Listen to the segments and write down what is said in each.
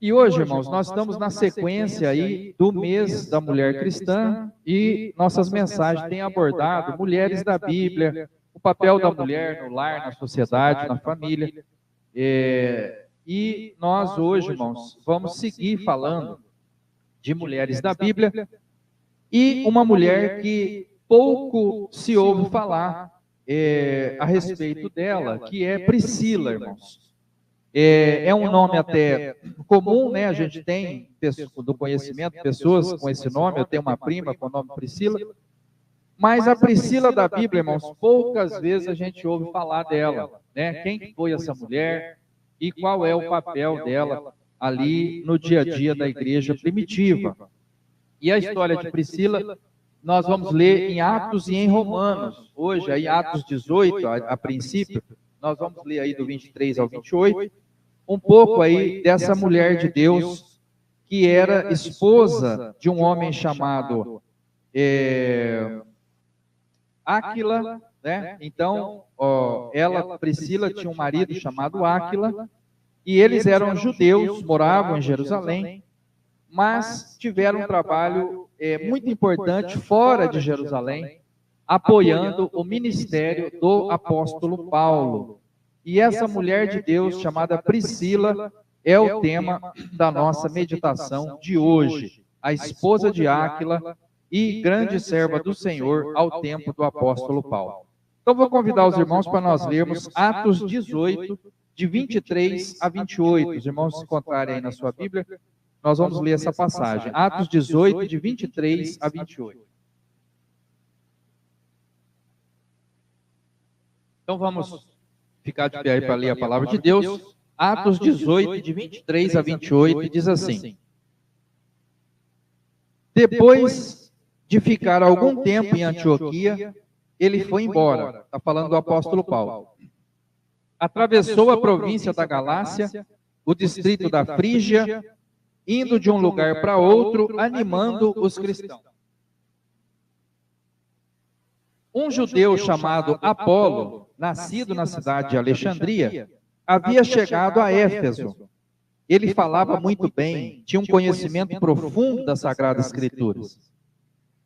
E hoje, irmãos, nós estamos na sequência aí do mês da mulher cristã e nossas mensagens têm abordado mulheres da Bíblia, o papel da mulher no lar, na sociedade, na família. E nós hoje, irmãos, vamos seguir falando de mulheres da Bíblia e uma mulher que pouco se ouve falar a respeito dela, que é Priscila, irmãos. É um nome até comum, né? A gente tem do conhecimento pessoas com esse nome. Eu tenho uma prima com o nome Priscila, mas a Priscila da Bíblia, irmãos, poucas vezes a gente ouve falar dela, né? Quem foi essa mulher e qual é o papel dela ali no dia a dia da igreja primitiva. E a história de Priscila nós vamos ler em Atos e em Romanos. Hoje, aí Atos 18, a princípio, nós vamos ler aí do 23 ao 28, um pouco aí dessa mulher de Deus que era esposa de um homem chamado Áquila, né? Então, Priscila, tinha um marido chamado Áquila, e eles eram judeus, moravam em Jerusalém, mas tiveram um trabalho muito importante fora de Jerusalém, apoiando o ministério do apóstolo Paulo. E essa mulher de Deus, chamada Priscila, é o tema da nossa meditação de hoje. A esposa de Áquila e grande serva do Senhor ao tempo do apóstolo Paulo. Então vou convidar os irmãos para nós lermos Atos 18, de 23 a 28. Os irmãos se encontrarem aí na sua Bíblia, nós vamos ler essa passagem. Atos 18, de 23 a 28. Então vamos ficar de pé aí para ler a palavra de Deus. Atos 18, de 23 a 28, diz assim: Depois de ficar algum tempo em Antioquia, ele foi embora. Está falando do apóstolo Paulo. Atravessou a província da Galácia, o distrito da Frígia, indo de um lugar para outro, animando os cristãos. Um judeu chamado Apolo, nascido na cidade de Alexandria, havia chegado a Éfeso. Ele falava muito bem, tinha um conhecimento profundo das Sagradas Escrituras.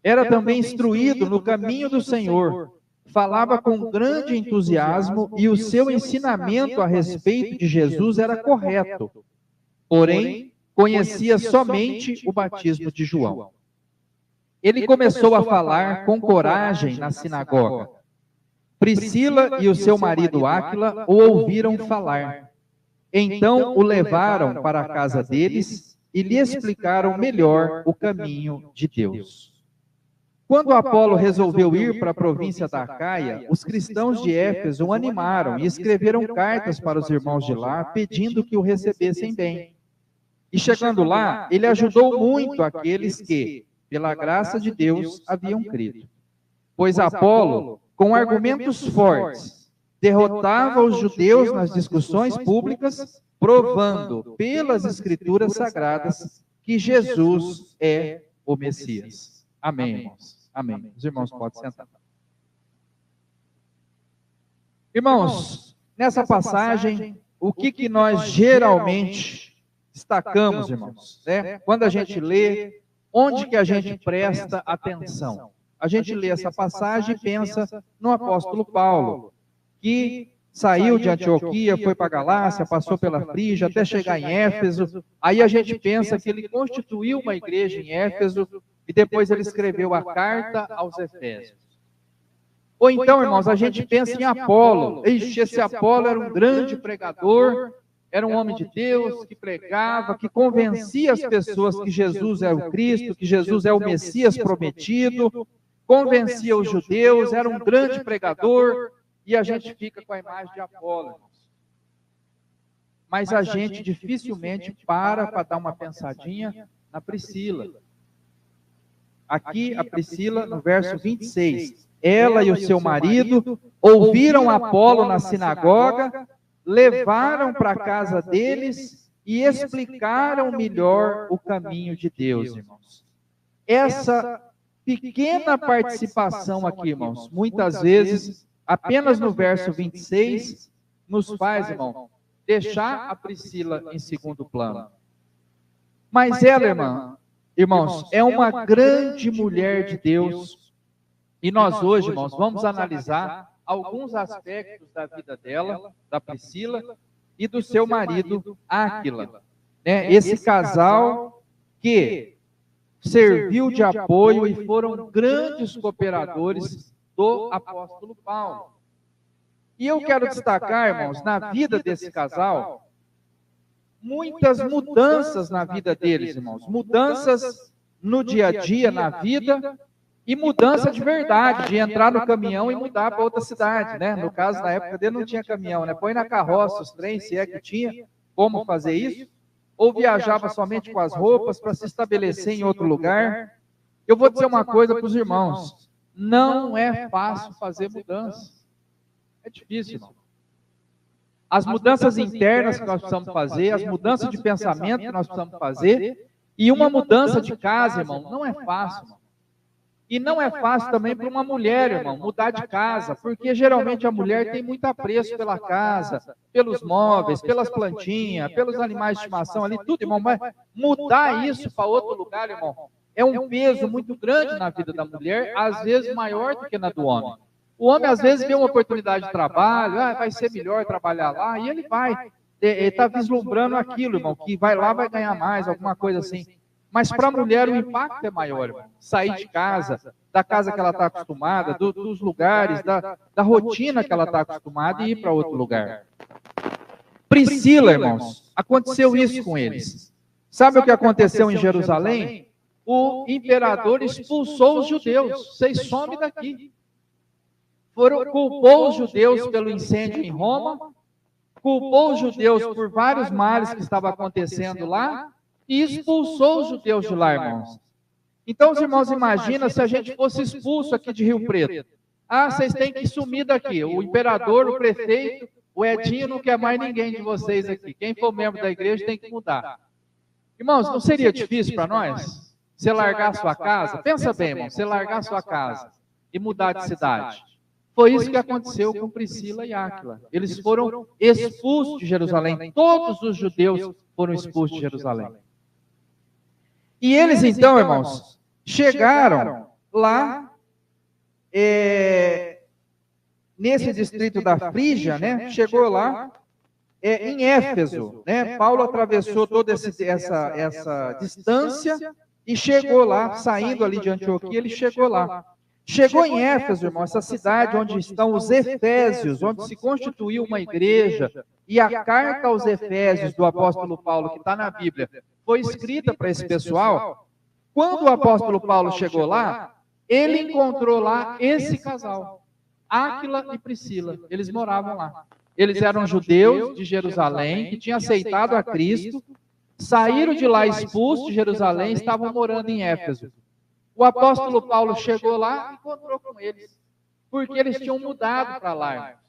Era também instruído no caminho do Senhor, falava com grande entusiasmo e o seu ensinamento a respeito de Jesus era correto. Porém, conhecia somente o batismo de João. Ele começou a falar com coragem na sinagoga. Priscila e o seu marido Áquila o ouviram falar. Então o levaram para a casa deles e lhe explicaram melhor o caminho de Deus. Quando Apolo resolveu ir para a província da Acaia, os cristãos de Éfeso o animaram e escreveram cartas para os irmãos de lá, pedindo que o recebessem bem. E chegando lá, ele ajudou muito aqueles que, pela graça de Deus, haviam crido. Pois Apolo, com argumentos fortes, derrotava os judeus nas discussões públicas, provando pelas Escrituras Sagradas que Jesus é o Messias. Amém, irmãos. Amém. Os irmãos podem sentar. Irmãos, nessa passagem, o que nós geralmente destacamos, irmãos, né? Quando a gente lê, onde que a gente presta atenção? A gente lê essa passagem e pensa no apóstolo Paulo, que saiu de Antioquia, foi para Galácia, passou pela Frígia, até chegar em Éfeso. Aí a gente pensa que ele constituiu uma igreja em Éfeso e depois ele escreveu a carta aos Efésios. Ou então, irmãos, a gente pensa em Apolo. Esse Apolo era um grande pregador, era um homem de Deus que pregava, que convencia as pessoas que Jesus é o Cristo, que Jesus é o Messias prometido, convencia os judeus, era um grande pregador, e a gente fica com a imagem de Apolo, irmãos. Mas a gente dificilmente para dar uma pensadinha na Priscila. Aqui a Priscila, no verso 26, ela e o seu marido ouviram Apolo na sinagoga, levaram para a casa deles e explicaram melhor o caminho de Deus, irmãos. Essa pequena participação aqui, irmãos, muitas vezes, apenas no verso 26, nos faz, irmão, deixar a Priscila em segundo plano. Mas ela, irmãos, é uma grande mulher de Deus. E nós hoje, irmãos, vamos analisar alguns aspectos da vida dela, da Priscila, e do seu marido, Áquila. Né? Esse casal que serviu de apoio e foram grandes cooperadores do apóstolo Paulo. E eu quero destacar, irmãos, na vida desse casal, muitas mudanças na vida deles, irmãos. Mudanças no dia a dia, na vida, e mudança de verdade, de entrar no caminhão e mudar para outra cidade, né? No caso, na época dele não tinha caminhão, né? Põe na carroça os trens, se é que tinha, como fazer isso, ou viajava somente com as roupas para se estabelecer em outro lugar. Eu vou dizer uma coisa para os irmãos, não é fácil fazer mudanças. É difícil, irmão. As mudanças internas que nós precisamos fazer, as mudanças de pensamento que nós precisamos fazer, e uma mudança de casa, irmão, não é fácil, irmão. E não é fácil também para uma mulher, irmão, mudar de casa, porque geralmente a mulher tem muito apreço pela casa, pelos móveis, pelas plantinhas, pelos animais de estimação ali, tudo, irmão. Mas mudar isso para outro lugar, irmão, é um peso muito grande na vida da mulher, às vezes maior do que na do homem. O homem, às vezes, vê uma oportunidade de trabalho, vai ser melhor trabalhar lá, e ele vai. Ele está vislumbrando aquilo, irmão, que vai lá, vai ganhar mais, alguma coisa assim. Mas para a mulher o impacto é maior, irmão. Sair de casa, da casa que ela está acostumada, dos lugares, da rotina que ela está acostumada e ir para outro lugar. Priscila, irmãos, aconteceu isso com eles. Sabe o que aconteceu em Jerusalém? O imperador expulsou os judeus. Vocês somem daqui. Culpou os judeus pelo incêndio em Roma, culpou os judeus por vários males que estavam acontecendo lá, e expulsou os judeus de lá, irmãos. Então, os irmãos, imagina se a gente fosse expulso aqui de Rio Preto. Vocês têm que sumir daqui. O imperador, o prefeito, o Edinho não quer mais ninguém de vocês aqui. Quem for membro da igreja tem que mudar. Irmãos, não seria difícil para nós? Você largar sua casa? Pensa bem, irmão, você largar sua casa e mudar de cidade. Foi isso que aconteceu com Priscila e Áquila. Eles foram expulsos de Jerusalém. Todos os judeus foram expulsos de Jerusalém. E eles então, irmãos, chegaram lá, nesse distrito da Frígia, né? Chegou lá, em Éfeso, né? Paulo atravessou toda essa distância e chegou lá, saindo ali de Antioquia, ele chegou lá. Chegou em Éfeso, irmão, essa cidade onde estão os Efésios, onde se constituiu uma igreja, e a carta aos Efésios do apóstolo Paulo, que está na Bíblia, foi escrita para esse pessoal. Quando o apóstolo Paulo chegou lá, ele encontrou lá esse casal, Áquila e Priscila. Eles moravam lá. Eles eram judeus de Jerusalém, que tinham aceitado a Cristo, saíram de lá expulsos de Jerusalém e estavam morando em Éfeso. O apóstolo Paulo chegou lá e encontrou com eles, porque eles tinham mudado para lá, irmãos.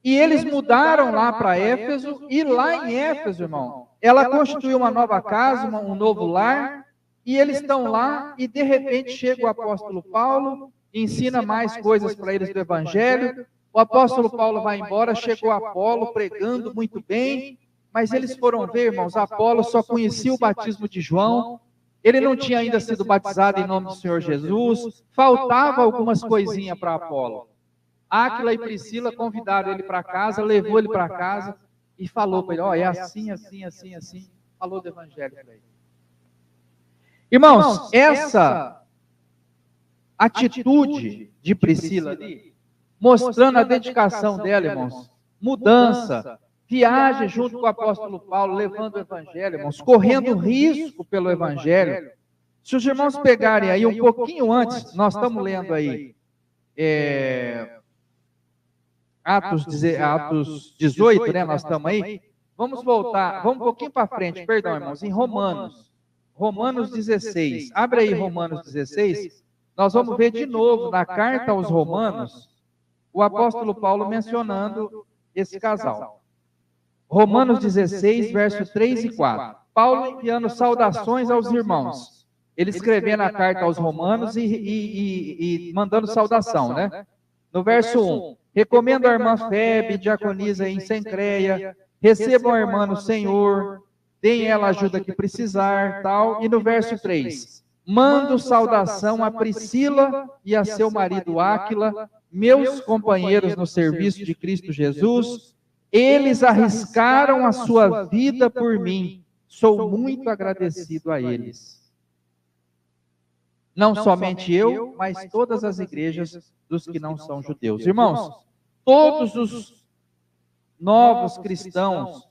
E eles mudaram lá para Éfeso, e lá em Éfeso, irmão, ela constituiu uma nova casa, um novo lar, e eles estão lá, e de repente chega o apóstolo Paulo, ensina mais coisas para eles do Evangelho. O apóstolo Paulo vai embora, chegou Apolo pregando muito bem, mas eles foram ver, irmãos, Apolo só conhecia o batismo de João, ele não tinha ainda sido batizado em nome do Senhor Jesus, faltava algumas coisinhas para Apolo. Áquila e Priscila convidaram ele para casa, levou ele para casa e falou para ele, é assim, assim, assim, assim, falou do Evangelho para ele. Irmãos, essa atitude de Priscila ali, mostrando a dedicação dela, irmãos, mudança, viagem junto com o apóstolo Paulo, levando o Evangelho, irmãos, correndo risco pelo Evangelho. Se os irmãos pegarem aí um pouquinho antes, nós estamos lendo aí Atos 18, né? Nós estamos aí. Vamos voltar, vamos um pouquinho para frente, perdão, irmãos, em Romanos 16. Abre aí Romanos 16. Nós vamos ver de novo na carta aos Romanos o apóstolo Paulo mencionando esse casal. Romanos 16, versos 3 e 4. Paulo enviando saudações aos irmãos. Ele escrevendo a carta aos Romanos e mandando saudação, né? No verso 1. Recomendo a irmã Febe, diaconisa em Cencreia. Recebam a irmã no Senhor. deem ela a ajuda que precisar, tal. E no verso 3, mando saudação a Priscila e a seu marido Áquila, meus companheiros no serviço de Cristo Jesus. Eles arriscaram a sua vida por mim. Sou muito agradecido a eles. Não somente eu, mas todas as igrejas dos que não são judeus. Irmãos, todos os novos cristãos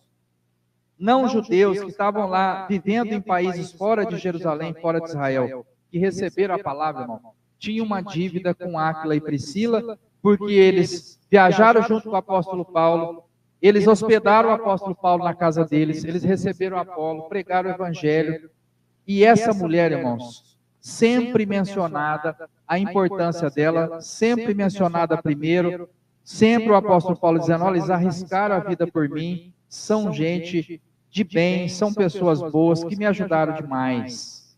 não judeus que estavam lá vivendo em países fora de Jerusalém, fora de Israel, que receberam a palavra, irmão, tinham uma dívida com Áquila e Priscila, porque eles viajaram junto com o apóstolo Paulo, eles hospedaram o apóstolo Paulo na casa deles, eles receberam Apolo, pregaram o evangelho, e essa mulher, irmãos, sempre mencionada, a importância dela, sempre mencionada primeiro, sempre o apóstolo Paulo dizendo, olha, eles arriscaram a vida por mim, são gente de bem, são pessoas boas, que me ajudaram demais.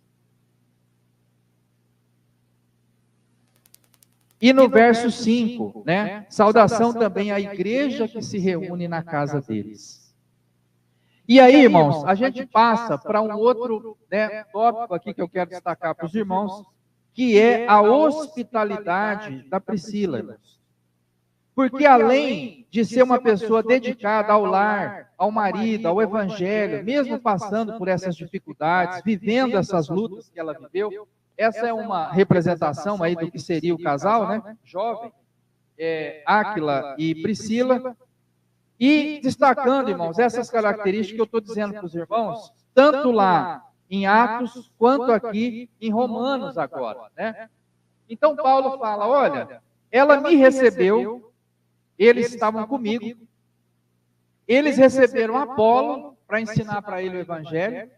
E no verso 5, né? Saudação também à igreja que se reúne na casa deles. E aí, irmãos, a gente passa para um outro, né, tópico aqui que eu quero destacar para os irmãos, que é a hospitalidade da Priscila, irmãos. Porque além de ser uma pessoa dedicada ao lar, ao marido, ao evangelho, mesmo passando por essas dificuldades, vivendo essas lutas que ela viveu, essa é uma representação aí do que seria o casal, né? Jovem, Áquila e Priscila. E destacando, irmãos, essas características que eu estou dizendo para os irmãos, tanto lá em Atos, quanto aqui em Romanos agora, né? Então Paulo fala, olha, ela me recebeu, eles estavam comigo, eles receberam Apolo para ensinar para ele o evangelho,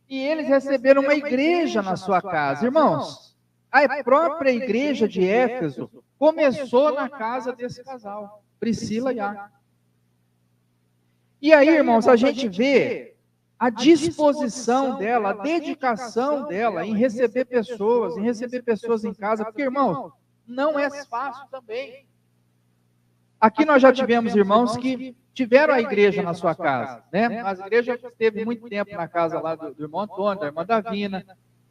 e eles receberam uma igreja na sua casa. Irmãos, a própria igreja de Éfeso começou na casa desse casal, Priscila e Áquila. E aí, irmãos, a gente vê a disposição dela, a dedicação dela em receber pessoas em casa, porque, irmãos, não é fácil também. Aqui nós já tivemos irmãos que tiveram a igreja na sua casa, né? A igreja esteve muito tempo na casa lá do irmão Antônio, da irmã Davina,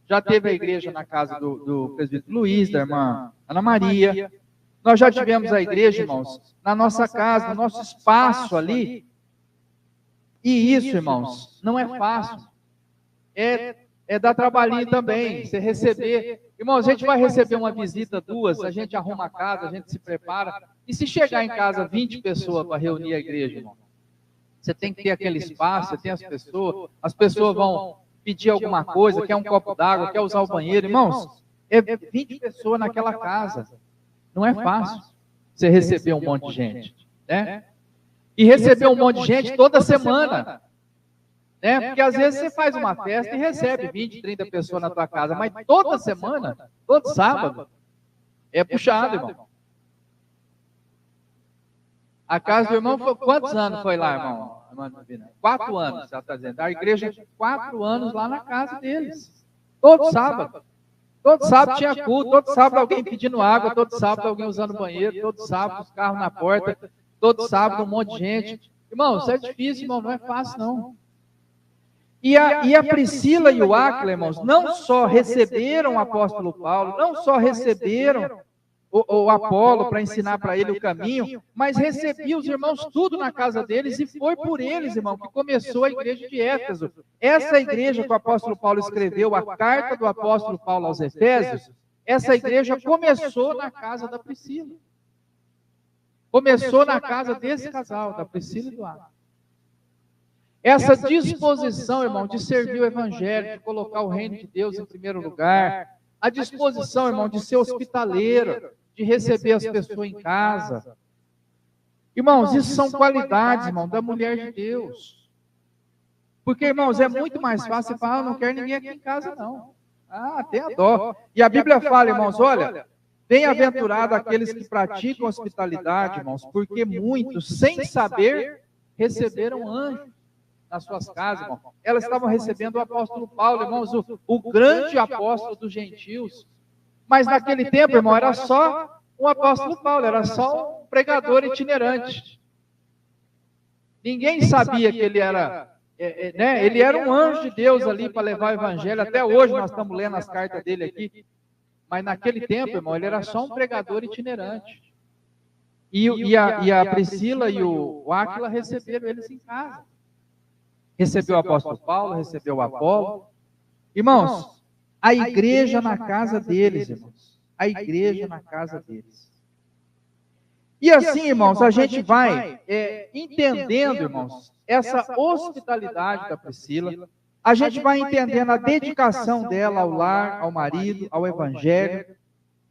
já teve a igreja na casa do presbítero Luiz, da irmã Ana Maria. Nós já tivemos a igreja, irmãos, na nossa casa, no nosso espaço ali. E isso, irmãos, não é fácil. É dar trabalhinho também, você receber. Irmãos, a gente vai receber uma visita, duas, a gente arruma a casa, a gente se prepara. E se chegar em casa 20 pessoas para reunir a igreja, irmão? Você tem que ter aquele espaço, você tem as pessoas vão pedir alguma coisa, quer um copo d'água, quer usar o banheiro. Irmãos, é 20 pessoas naquela casa. Não é fácil você receber um monte de gente, né? E receber um monte de gente toda semana, né? Porque às vezes você faz uma festa e recebe 20, 30 pessoas na tua casa, mas toda semana, todo sábado, é puxado, irmão. A casa do irmão, quantos anos foi lá, irmão? 4 anos, você está dizendo. A igreja, 4 anos lá na casa deles. Todo sábado. Todo sábado tinha culto, todo sábado alguém pedindo água, todo sábado alguém usando banheiro, todo sábado os carros na porta, todo sábado um monte de gente. Irmão, isso é difícil, irmão, não é fácil, não. E a Priscila e o Áquila, irmãos, não só receberam o apóstolo Paulo, não só receberam o Apolo para ensinar para ele o caminho, mas recebiam os irmãos tudo na casa deles, e foi por eles, irmão, que começou a igreja de Éfeso. Essa igreja que o apóstolo Paulo escreveu, a carta do apóstolo Paulo aos Efésios, essa igreja começou na casa da Priscila. Começou na casa desse casal, da Priscila e do Áquila. Essa disposição, irmão, de servir o evangelho, de colocar o reino de Deus em primeiro lugar, a disposição, irmão, de ser hospitaleiro, de receber as pessoas em casa. Irmãos, isso são qualidades, irmão, da mulher de Deus. Porque, irmãos, é muito mais fácil você falar, não quero ninguém aqui em casa, não. Ah, tem a dó. E a Bíblia fala, irmãos, olha, bem-aventurado aqueles que praticam hospitalidade, irmãos, porque muitos, sem saber, receberam anjos nas suas casas, irmão. Elas estavam recebendo o apóstolo Paulo, irmãos, o grande apóstolo dos gentios. Mas naquele tempo, irmão, era só um apóstolo Paulo, era só um pregador itinerante. Ninguém sabia que ele era né, ele era um anjo de Deus ali para levar o evangelho. Até hoje nós estamos lendo as cartas dele aqui. Mas naquele tempo, irmão, ele era só um pregador itinerante. E a Priscila e o Áquila receberam eles em casa. Recebeu o apóstolo Paulo, recebeu o Apolo. Irmãos, a igreja na casa deles, irmãos. A igreja na casa deles. E assim, irmãos, a gente vai entendendo, irmãos, essa hospitalidade da Priscila. A gente vai entendendo a dedicação dela ao lar, ao marido, ao evangelho.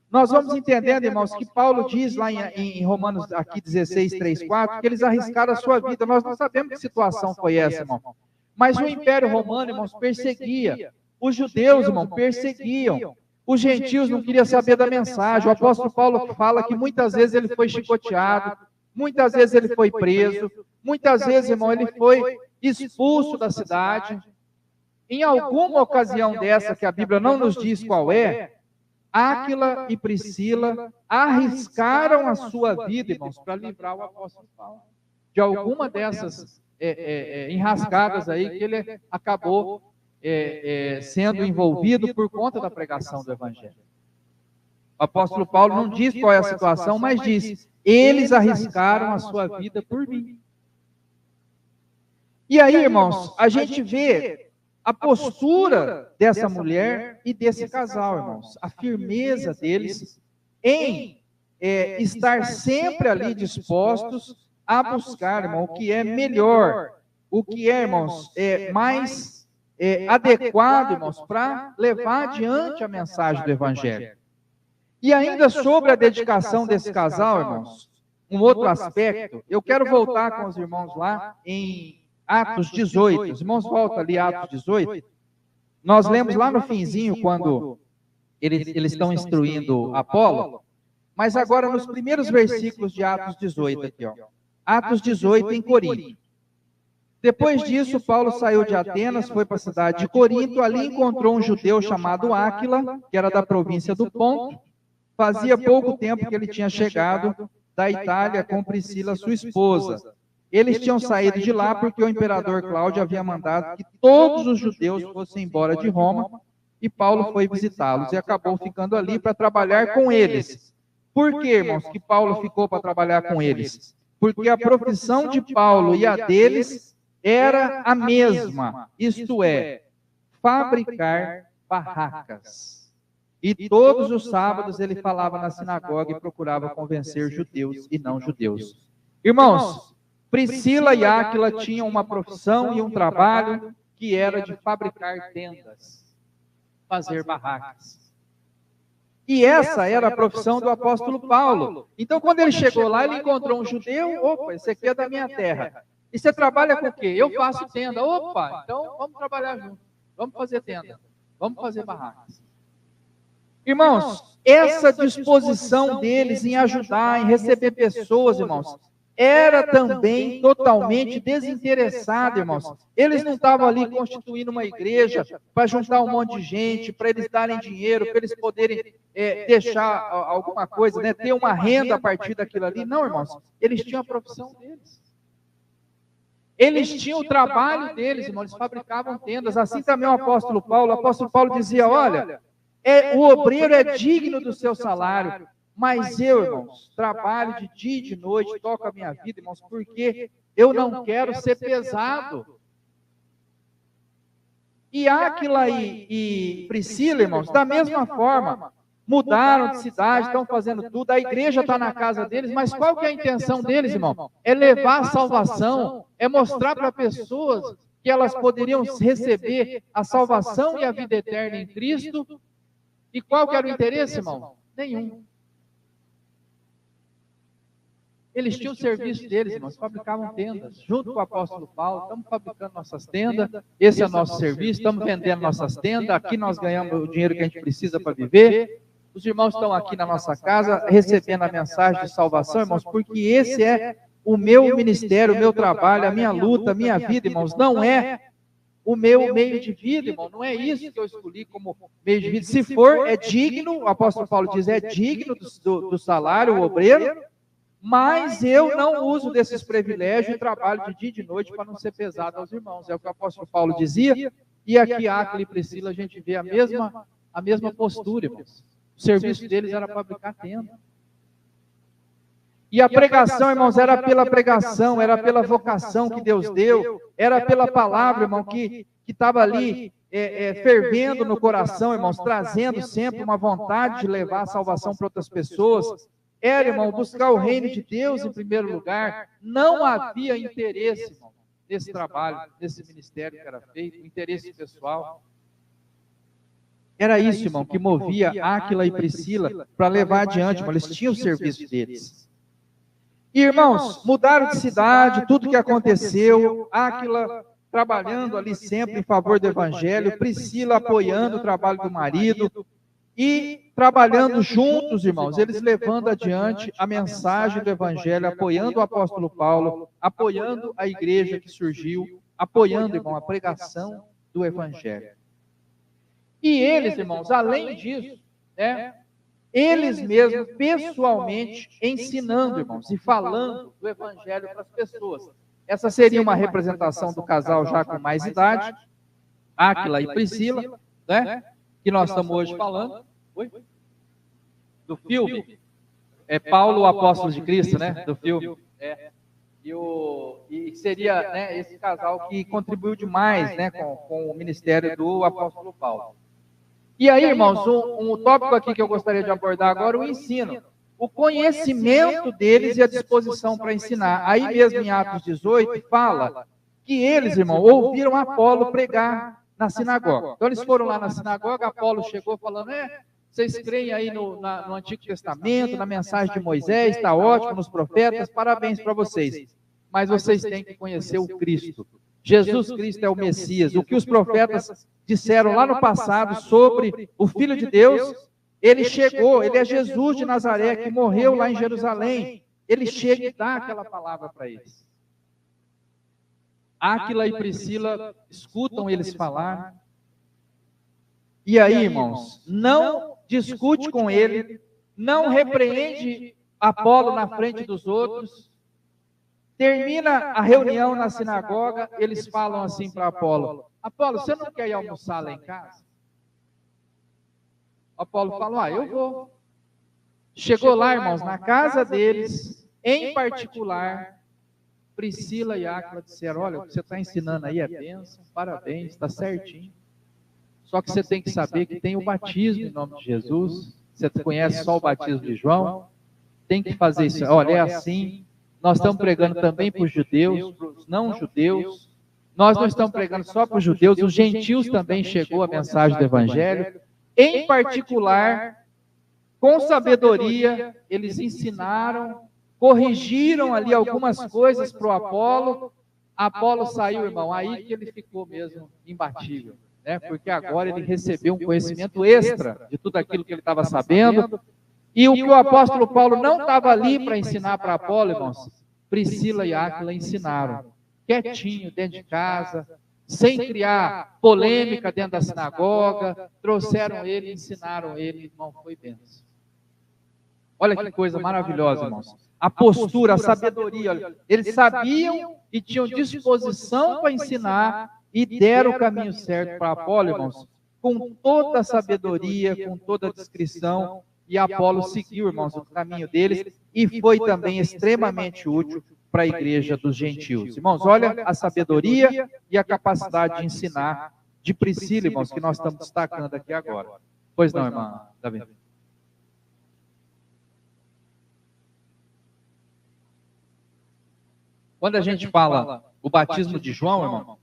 Nós vamos entendendo, irmãos, que Paulo diz lá em Romanos aqui 16, 3, 4, que eles arriscaram a sua vida. Nós não sabemos que situação foi essa, irmão. Mas o Império Romano, irmãos, perseguia. Os judeus, irmão, perseguiam. Os gentios não queriam saber da mensagem. O apóstolo Paulo fala que muitas vezes ele foi chicoteado, muitas vezes ele foi preso, muitas vezes, irmão, ele foi expulso da cidade. Em alguma ocasião dessa, que a Bíblia não nos diz qual é, Áquila e Priscila arriscaram a sua vida, irmãos, para livrar o apóstolo Paulo de alguma dessas enrascadas aí que ele acabou sendo envolvido por conta da pregação do evangelho. O apóstolo Paulo não diz qual é a situação, mas diz: eles arriscaram a sua vida por mim. E aí, irmãos, a gente vê a postura dessa mulher e desse casal, irmãos. A firmeza deles em estar sempre ali dispostos a buscar, irmão, o que é melhor, o que é, irmãos, mais adequado, irmãos, para levar adiante a mensagem do evangelho. E ainda sobre a dedicação desse casal, irmãos, um outro aspecto, eu quero voltar com os irmãos lá em Atos 18, os irmãos voltam ali a Atos 18, nós lemos lá no finzinho, quando eles estão instruindo Apolo, mas agora nos primeiros versículos de Atos 18, aqui, ó. Atos 18 em Corinto. Depois disso, Paulo saiu de Atenas, foi para a cidade de Corinto, ali encontrou um judeu chamado Áquila, que era da província do Ponto. Fazia pouco tempo que ele tinha chegado da Itália com Priscila, sua esposa. Eles tinham saído de lá porque o imperador Cláudio havia mandado que todos os judeus fossem embora de Roma, e Paulo foi visitá-los e acabou ficando ali para trabalhar com eles. Por que, irmãos, que Paulo ficou para trabalhar com eles? Porque a profissão de Paulo e a deles era a mesma, isto é, fabricar barracas. E todos os sábados ele falava na sinagoga e procurava convencer judeus e não judeus. Irmãos, Priscila e Áquila tinham uma profissão e um trabalho que era de fabricar tendas, fazer barracas. E essa era a profissão do apóstolo Paulo. Então, quando ele chegou lá, ele encontrou um judeu. Opa, esse aqui é da minha terra. E você trabalha com o quê? Eu faço tenda. Opa, então vamos trabalhar junto. Vamos fazer tenda. Vamos fazer barracas. Irmãos, essa disposição deles em ajudar, em receber pessoas, irmãos, era também totalmente desinteressada, irmãos. Eles não estavam ali constituindo uma igreja para juntar um monte de gente, para eles darem dinheiro, para eles poderem deixar alguma coisa, né, ter uma renda a partir daquilo ali. Não, irmãos, eles tinham a profissão deles. Eles tinham o trabalho deles, irmãos, eles fabricavam tendas. Assim também o apóstolo Paulo dizia: olha, o obreiro é digno do seu salário, mas eu, irmãos, trabalho de dia e de noite, toco a minha vida, irmãos, porque eu não quero ser pesado. E Áquila e Priscila, irmãos, da mesma forma, mudaram de cidade, estão fazendo tudo, a igreja está na casa deles, mas qual que é a intenção deles, irmão? É levar a salvação, é mostrar para pessoas que elas poderiam receber a salvação e a vida eterna em Cristo. E qual que era o interesse, irmão? Nenhum. Eles tinham o serviço deles, irmãos, fabricavam tendas. Junto com o apóstolo Paulo, estamos fabricando nossas tendas, esse é o nosso serviço, estamos vendendo nossas tendas, aqui nós ganhamos o dinheiro que a gente precisa para viver. Os irmãos estão aqui na nossa casa, recebendo a mensagem de salvação, irmãos, porque esse é o meu ministério, o meu trabalho, a minha luta, a minha vida, irmãos, não é o meu meio de vida, irmão, não é isso que eu escolhi como meio de vida. Se for, é digno, o apóstolo Paulo diz, é digno do salário, o obreiro, mas eu não uso desses privilégios e trabalho de dia e de noite para não ser pesado aos irmãos. É o que o apóstolo Paulo dizia, e aqui Áquila e Priscila a gente vê a mesma postura, irmãos. O serviço deles era fabricar tenda. E a pregação, irmãos, era pela pregação, era pela vocação que Deus deu, era pela palavra, irmão, que estava ali fervendo no coração, irmãos, trazendo sempre uma vontade de levar a salvação para outras pessoas. Era, irmão, buscar o reino de Deus em primeiro lugar. Não havia interesse, irmão, nesse trabalho, nesse ministério que era feito, interesse pessoal. Era isso, irmão, que movia Áquila e Priscila para levar adiante, irmão. Eles tinham o serviço deles. E, irmãos, mudaram de cidade, tudo que aconteceu, Áquila trabalhando ali sempre em favor do evangelho, Priscila apoiando o trabalho do marido e trabalhando juntos, irmãos, eles levando adiante a mensagem do evangelho, apoiando o apóstolo Paulo, apoiando a igreja que surgiu, apoiando, irmão, a pregação do evangelho. E eles, irmãos, além disso, eles mesmos, pessoalmente, ensinando, irmãos, e falando do evangelho para as pessoas. Essa seria uma representação do casal já com mais idade, Áquila e Priscila, né? Que nós estamos hoje falando. Do filme. Paulo, o apóstolo de Cristo, né? Do filme. E seria, né, esse casal que contribuiu demais, né, com o ministério do apóstolo Paulo. E aí, irmãos, um tópico aqui que eu gostaria de abordar agora, o ensino. O conhecimento deles e a disposição para ensinar. Aí mesmo em Atos 18, fala que eles, irmão, ouviram Apolo pregar na sinagoga. Então eles foram lá na sinagoga, Apolo chegou falando, vocês creem aí no Antigo Testamento, na mensagem de Moisés, está ótimo, nos profetas, parabéns para vocês. Mas vocês têm que conhecer o Cristo. Jesus Cristo é o Messias. O que os profetas disseram lá no passado sobre o Filho de Deus, ele chegou, ele é Jesus de Nazaré, que morreu lá em Jerusalém. Ele chega e dá aquela palavra para eles. Áquila e Priscila escutam eles falar. E aí, irmãos, não discute com ele, não repreende Apolo na frente dos outros. Termina a reunião na sinagoga, eles falam assim para Apolo, Apolo, você não quer ir almoçar lá em casa? Apolo fala, eu vou. Chegou lá, irmãos, na casa deles, em particular, Priscila e Áquila disseram, olha, o que você está ensinando aí é bênção, parabéns, está certinho. Só que você tem que saber que tem o batismo em nome de Jesus, você conhece só o batismo de João, tem que fazer isso, olha, é assim. Nós estamos pregando também para os judeus, para os não-judeus. Nós não estamos pregando só para os judeus, os gentios também chegou a mensagem do Evangelho. Em particular, com sabedoria, eles ensinaram, corrigiram ali algumas coisas para o Apolo. Apolo saiu, irmão, aí que ele ficou mesmo imbatível, né? Porque agora ele recebeu um conhecimento extra de tudo aquilo que ele estava sabendo. E o que o apóstolo Paulo não estava ali para ensinar para Apolo, irmãos, Priscila e Áquila ensinaram, quietinho, dentro de casa, sem criar polêmica dentro da sinagoga, trouxeram ele, ensinaram ele, irmão, foi bênção. Olha que coisa maravilhosa, irmãos. A postura, a sabedoria, olha, eles sabiam e tinham disposição para ensinar e deram o caminho certo para Apolo, irmãos, com toda a sabedoria, com toda a discrição. E Apolo seguiu, irmãos, o caminho deles e foi também extremamente útil para a igreja dos gentios. Irmãos, olha a sabedoria e a capacidade de ensinar de Priscila, irmãos, que nós estamos destacando aqui agora. Pois não, irmã Davi? Quando a gente fala o batismo de João, irmão,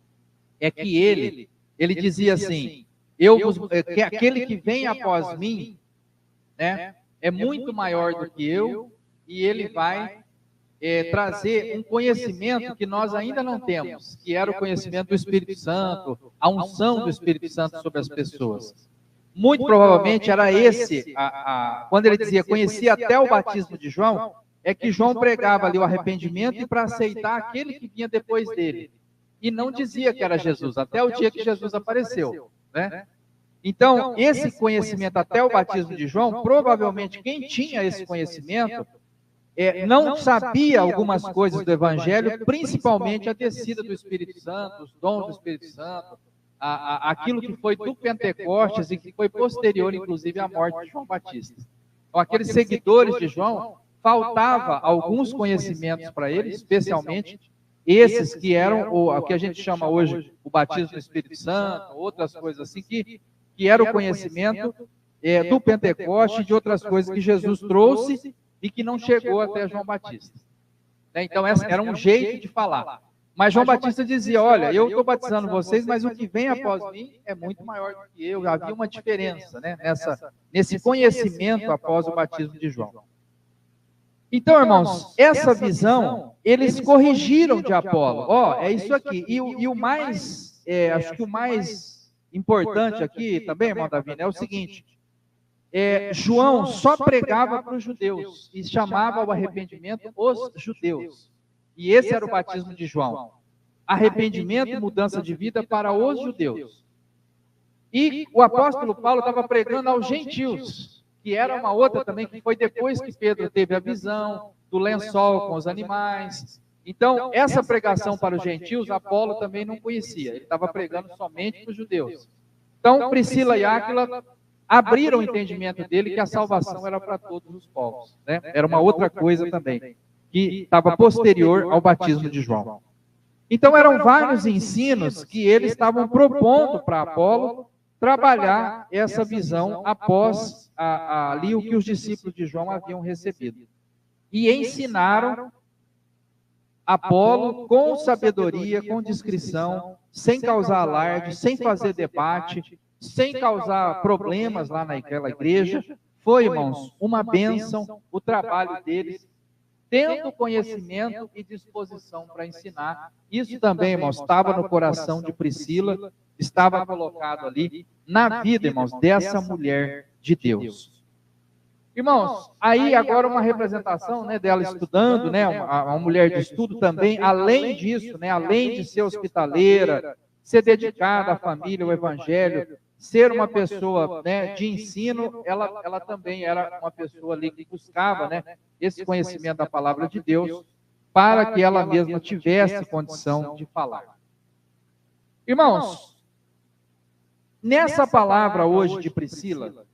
é que ele dizia assim, que aquele que vem após mim, né, é muito maior do que eu, e ele vai trazer um conhecimento que nós ainda não temos, que era o conhecimento do Espírito Santo, a unção do Espírito Santo sobre as pessoas. Muito provavelmente era esse, quando ele dizia, conhecia até o batismo de João, é que João pregava ali o arrependimento e para aceitar aquele que vinha depois dele. E não dizia que era Jesus, até o dia que Jesus apareceu, né? Então, esse conhecimento até o batismo de João, provavelmente quem tinha esse conhecimento não sabia algumas coisas do Evangelho, principalmente a descida do Espírito Santo, os dons do Espírito Santo, aquilo que foi do Pentecostes e que foi posterior, inclusive, à morte de João Batista. Então, aqueles seguidores de João, faltava alguns conhecimentos para eles, especialmente esses que eram o que a gente chama hoje o batismo do Espírito Santo, outras coisas assim, que era o conhecimento do Pentecostes e de outras coisas que Jesus trouxe e que não chegou até João Batista. Então, esse era um jeito de falar. Mas João Batista dizia, olha, eu estou batizando vocês, mas o que vem após mim é muito maior do que eu. Havia uma diferença, né, nesse conhecimento após o batismo de João. Então, irmãos, essa visão, eles corrigiram de Apolo. É isso aqui. E o mais, acho que o mais importante aqui também, irmão Davi, é o seguinte. João só pregava para os judeus e chamava ao arrependimento os judeus. E esse era o batismo de João. Arrependimento e mudança de vida para os judeus. E o apóstolo Paulo estava pregando aos gentios, que era uma outra também, que foi depois que Pedro teve a visão do lençol com os animais. Então, essa pregação para os gentios, Apolo também não conhecia. Ele estava pregando somente para os judeus. Então, Priscila e Áquila abriram o entendimento dele que a salvação era para todos os povos, né? Era uma outra coisa também, que estava posterior ao batismo de João. Então, eram vários ensinos que eles estavam propondo para Apolo trabalhar essa visão após ali o que os discípulos de João haviam recebido. E ensinaram Apolo com sabedoria, com discrição, sem causar alarde, sem fazer debate, sem causar problemas lá naquela igreja. Foi, irmãos, uma bênção o trabalho deles, tendo conhecimento e disposição para ensinar. Isso também, irmãos, estava no coração de Priscila, estava colocado ali na vida, irmãos, dessa mulher de Deus. Irmãos, aí agora uma representação, né, dela estudando, né, uma mulher de estudo também, além disso, né, além de ser hospitaleira, ser dedicada à família, ao evangelho, ser uma pessoa, né, de ensino, ela também era uma pessoa ali que buscava, né, esse conhecimento da palavra de Deus, para que ela mesma tivesse condição de falar. Irmãos, nessa palavra hoje de Priscila,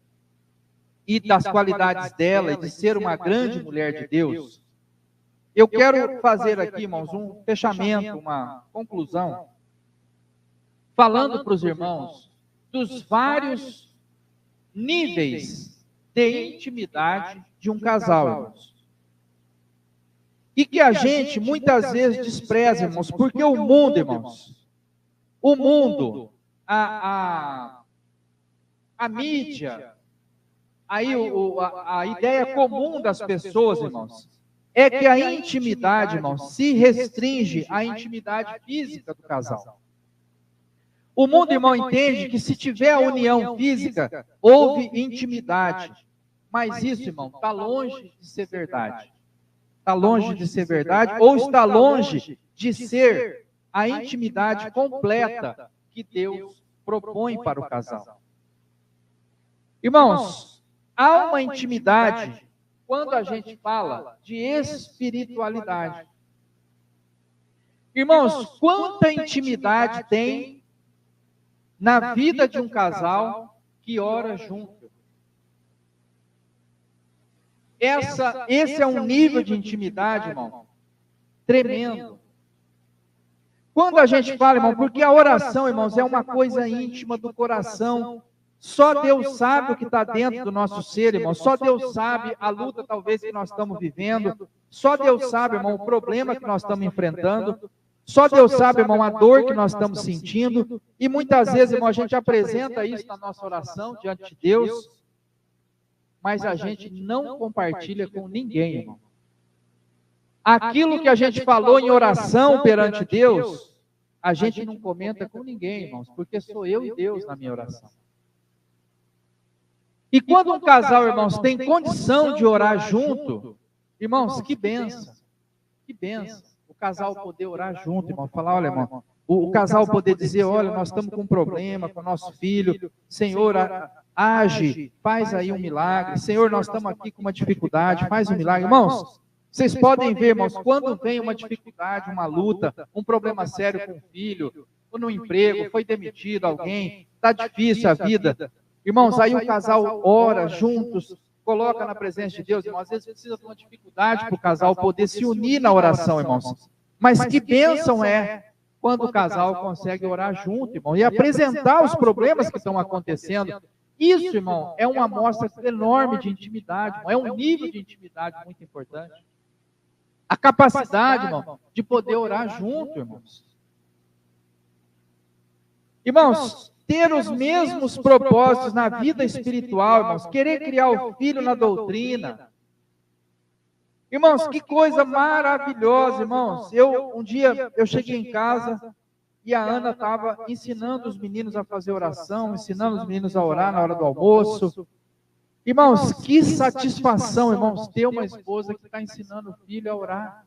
e das qualidades dela, e de ser uma grande mulher de Deus, eu quero fazer aqui, irmãos, um fechamento, uma conclusão, falando para os irmãos dos vários níveis de intimidade de um casal, irmãos. E que a gente muitas vezes despreza, irmãos, porque o mundo, irmãos, o mundo, a mídia, aí a ideia comum das pessoas, irmãos, é que a intimidade, irmãos, se restringe à intimidade física do casal. O mundo, irmão, entende que se tiver a união física, houve intimidade. Mas isso, irmão, está longe de ser verdade. Está longe de ser verdade, ou está longe de ser a intimidade completa que Deus propõe para o casal. Irmãos, há uma intimidade quando a gente fala de espiritualidade. Irmãos, quanta intimidade tem na vida de um casal que ora junto? Esse é um nível de intimidade, irmão, tremendo. Quando a gente fala, irmão, porque a oração, irmãos, é uma coisa íntima do coração. Só Deus sabe o que está dentro do nosso ser, irmão. Só Deus sabe a luta, talvez, que nós estamos vivendo. Só Deus sabe, irmão, o problema que nós estamos enfrentando. Só Deus sabe, irmão, a dor que nós estamos sentindo. E muitas vezes, irmão, a gente apresenta isso na nossa oração diante de Deus, mas a gente não compartilha com ninguém, irmão. Aquilo que a gente falou em oração perante Deus, a gente não comenta com ninguém, irmãos, porque sou eu e Deus na minha oração. E quando um casal, irmãos, tem condição de orar junto, irmãos, que bênção, que bênção. O casal poder orar junto, irmão, falar, olha, irmão, o casal poder dizer, olha, nós estamos com um problema com o nosso filho, Senhor, age, faz aí um milagre, Senhor, nós estamos aqui com uma dificuldade, faz um milagre. Irmãos, Vocês podem ver, irmãos, quando vem uma dificuldade, uma luta, um problema sério com o filho, ou no emprego, foi demitido alguém, está difícil a vida. Irmãos, aí o casal ora juntos, coloca na presença de Deus, irmãos. Às vezes precisa de uma dificuldade para o casal poder se unir na oração, irmãos. Mas que bênção é quando o casal consegue orar junto, irmão, e apresentar os problemas que estão acontecendo. Isso, irmão, é uma amostra enorme de intimidade, irmão, é um nível de intimidade muito importante. A capacidade, irmão, de poder orar junto, irmãos. Irmãos, ter os mesmos propósitos na vida espiritual, irmãos, querer criar o filho na doutrina. Irmãos, que coisa maravilhosa, irmãos. Um dia eu cheguei em casa e a Ana estava ensinando os meninos a fazer oração, ensinando os meninos a orar na hora do almoço. Irmãos, que satisfação, irmãos, ter uma esposa que está ensinando o filho a orar.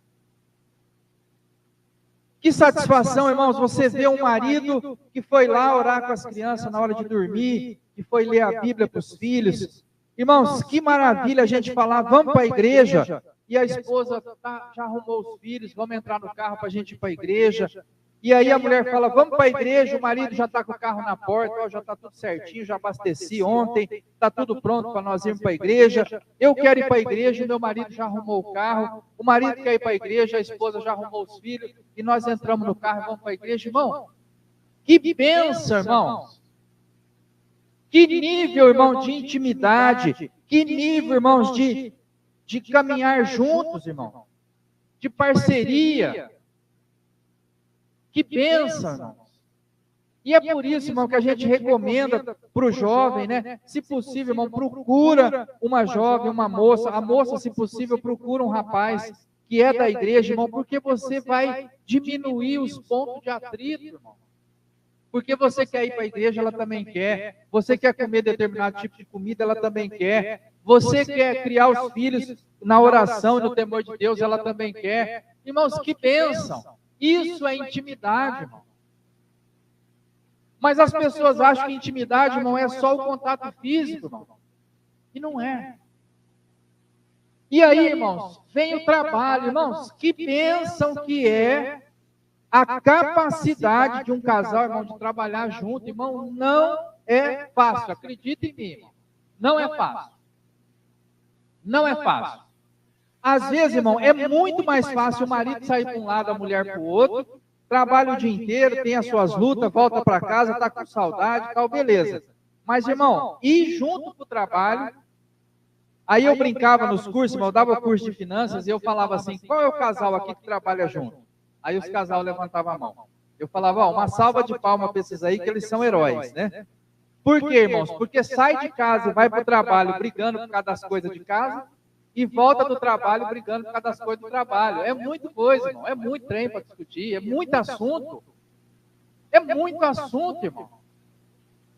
Que satisfação, irmãos, você vê um marido que foi lá orar com as crianças na hora de dormir, que foi ler a Bíblia para os filhos. Irmãos, que maravilha a gente falar, vamos para a igreja, e a esposa já arrumou os filhos, vamos entrar no carro para a gente ir para a igreja. E aí a mulher fala, vamos para a igreja, o marido já está com o carro na porta, ó, já está tudo certinho, já abasteci ontem, está tudo pronto para nós irmos para a igreja. Eu quero ir para a igreja, meu marido já arrumou o carro, o marido quer ir para a igreja, a esposa já arrumou os filhos, e nós entramos no carro e vamos para a igreja. Irmão, que bênção, irmão. Que nível, irmão, de intimidade, que nível, irmãos, de caminhar juntos, irmão, de parceria. Que bênção, irmãos. E é por isso, irmão, que a gente recomenda para o jovem, né? Se possível, irmão, procura uma jovem, uma moça. A moça, se possível, procura um rapaz que é da igreja, irmão, porque você vai diminuir os pontos de atrito, irmão. Porque você quer ir para a igreja, ela também quer. Você quer comer determinado tipo de comida, ela também quer. Você quer criar os filhos na oração e no temor de Deus, ela também quer. Irmãos, que bênção. Isso é intimidade, irmão. Mas as pessoas acham que intimidade, irmão, é só o contato físico, irmão. E não é. E aí, irmãos, vem o trabalho, irmãos. Que bênção que é a capacidade de um casal, irmão, de trabalhar junto, irmão. Não é fácil, acredita em mim, irmão. Não é fácil. Não é fácil. Às vezes, irmão, é muito mais fácil o marido sair para um lado, a mulher para o outro, trabalha o dia inteiro, tem as suas lutas, volta para casa, está com saudade, tal, beleza. Mas, irmão, ir junto para o trabalho, aí eu brincava nos cursos, irmão, eu dava curso de finanças e eu falava assim, qual é o casal aqui que trabalha junto? Aí os casais levantavam a mão. Eu falava, ó, uma salva de palmas para esses aí, que eles são heróis, né? Por quê, irmãos? Porque sai de casa e vai para o trabalho brigando por causa das coisas de casa, e volta do trabalho brigando por causa das coisas do trabalho. É muita coisa, irmão. É muito trem para discutir. É muito assunto. É muito assunto, irmão.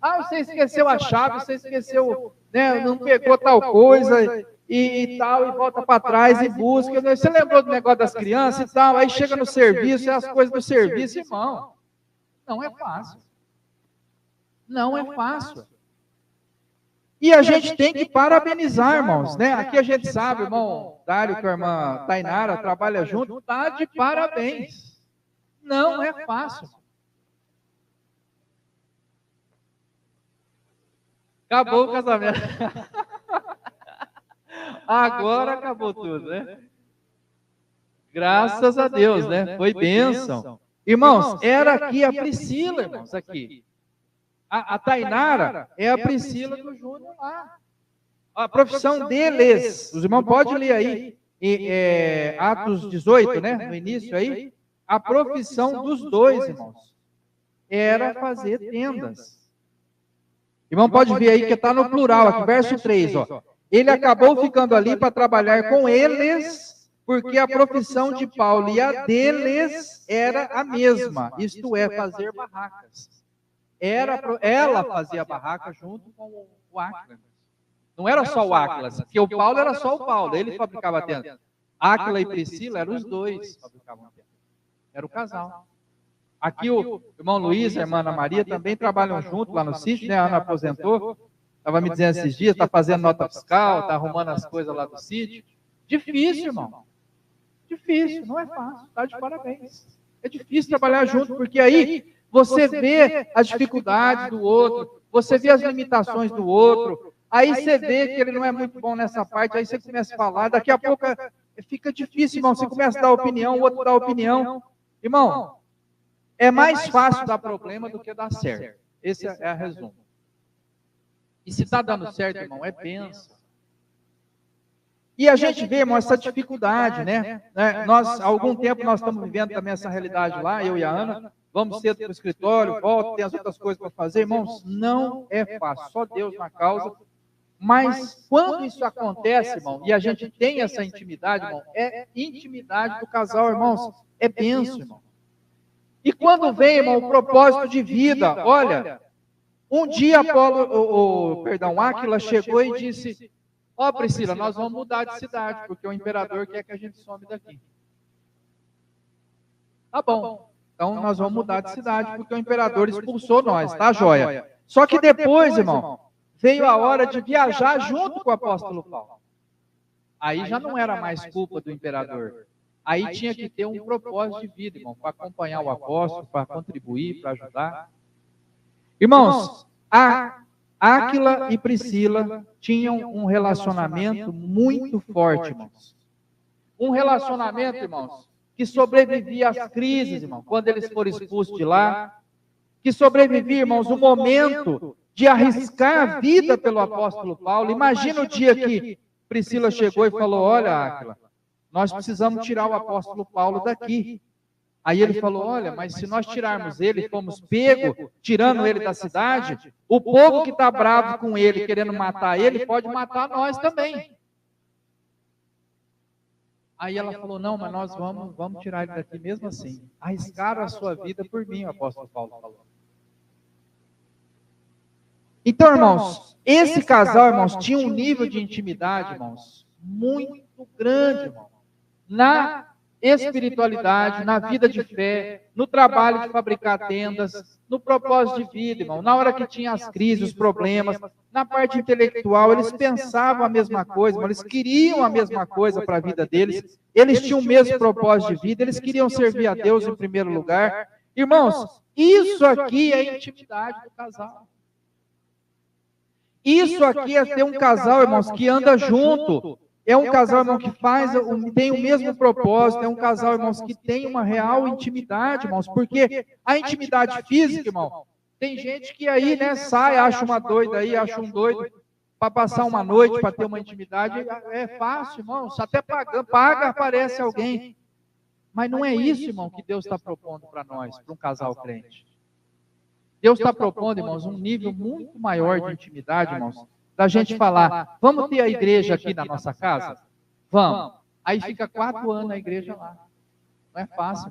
Ah, você esqueceu a chave, você esqueceu, né, não pegou tal coisa e tal, e volta para trás e busca. Você lembrou do negócio das crianças e tal, aí chega no serviço, é as coisas do serviço, irmão. Não é fácil. Não é fácil. E a gente tem que parabenizar, irmãos, né? Aqui a gente sabe, irmão Dário com a irmã Tainara trabalha junto, tá de parabéns. Não é fácil. Acabou o casamento. Agora acabou tudo, né? Graças a Deus, né? Foi bênção. Irmãos, era aqui a Priscila, irmãos, aqui. A Tainara é a Priscila do Júnior lá. A profissão deles, os irmãos podem ler aí, Atos 18, né? No início aí. A profissão dos dois, irmãos, era fazer tendas. Irmão, pode ver aí que está no plural, aqui, verso 3, ó. Ele acabou ficando ali para trabalhar com eles, porque a profissão de Paulo e a deles era a mesma, isto é, fazer barracas. Ela fazia a barraca junto com o Áquila. Não era só o Áquila, porque o Paulo era só o Paulo, ele fabricava tenda. Áquila e Priscila eram os dois que fabricavam tenda. Era o casal. Aqui o irmão Luiz e a irmã Ana Maria também trabalham junto lá no sítio, né? A Ana aposentou, estava me dizendo esses dias, está fazendo nota fiscal, está arrumando as coisas lá do sítio. Difícil, irmão. Difícil, não é fácil, está de parabéns. É difícil trabalhar junto, porque aí você vê as dificuldades do outro, você vê as limitações do outro, aí você vê que ele não é muito bom nessa parte, aí você começa a falar, daqui a pouco fica difícil, irmão, você começa a dar opinião, o outro dá opinião. Irmão, é mais fácil dar problema do que dar certo. Esse é a resumo. E se está dando certo, irmão, é bênção. E a gente vê, irmão, essa dificuldade, né? Nós, há algum tempo, nós estamos vivendo também essa realidade lá, eu e a Ana, vamos cedo para o escritório, volta, tem as outras coisas para fazer, irmãos, não é fácil, só Deus na causa. Mas quando isso acontece, irmão, e a gente tem essa intimidade, irmão, é intimidade do casal, irmãos, é bênção, irmão. E quando vem, irmão, o propósito de vida, olha, um dia Áquila chegou e disse, ó, Priscila, nós vamos mudar de cidade, porque o imperador quer que a gente some daqui. Tá bom, então nós vamos mudar de cidade, porque o imperador expulsou nós, tá, joia? Só que depois, irmão, veio a hora de viajar junto com o apóstolo Paulo. Aí já não era mais culpa do imperador. Aí tinha que ter um propósito de vida, irmão, para acompanhar o apóstolo, para contribuir, para ajudar. Irmãos, Áquila e Priscila tinham um relacionamento muito forte, irmãos. Um relacionamento, irmãos, que sobrevivia às crises, irmão, quando eles foram expulsos de lá. Que sobrevivia, irmãos, o momento de arriscar a vida pelo apóstolo Paulo. Imagina o dia que Priscila chegou e falou, olha, Áquila, nós precisamos tirar o apóstolo Paulo daqui. Aí ele falou, olha, mas se nós tirarmos ele, fomos pegos, tirando ele da cidade, o povo que está bravo com ele, querendo matar ele, pode matar nós também. Aí ela falou, não, mas nós vamos tirar ele daqui mesmo assim. Arriscaram a sua vida por mim, o apóstolo Paulo falou. Então, irmãos, esse casal, irmãos, tinha um nível de intimidade, irmãos, muito grande, irmão, na espiritualidade, na vida de fé, no trabalho de fabricar tendas, no propósito de vida, irmão. Na hora que tinha as crises, os problemas, na parte intelectual, eles pensavam a mesma coisa, irmão, eles queriam a mesma coisa para a vida deles, eles tinham o mesmo propósito de vida, eles queriam servir a Deus em primeiro lugar. Irmãos, isso aqui é intimidade do casal. Isso aqui é ter um casal, irmãos, que anda junto. É um casal, irmão, que tem o mesmo propósito. É um casal, irmãos, que tem uma real intimidade, irmãos. Porque a intimidade física, irmão, tem gente que aí, né, sai, acha uma doida aí, acha um doido para passar uma noite, para ter uma intimidade. É fácil, irmãos. Até paga, aparece alguém. Mas não é isso, irmão, que Deus está propondo para nós, para um casal crente. Deus está propondo, irmãos, um nível muito maior de intimidade, irmãos, da gente falar, vamos ter a igreja aqui na nossa casa? Vamos. Aí fica 4 anos a igreja lá. Não é fácil.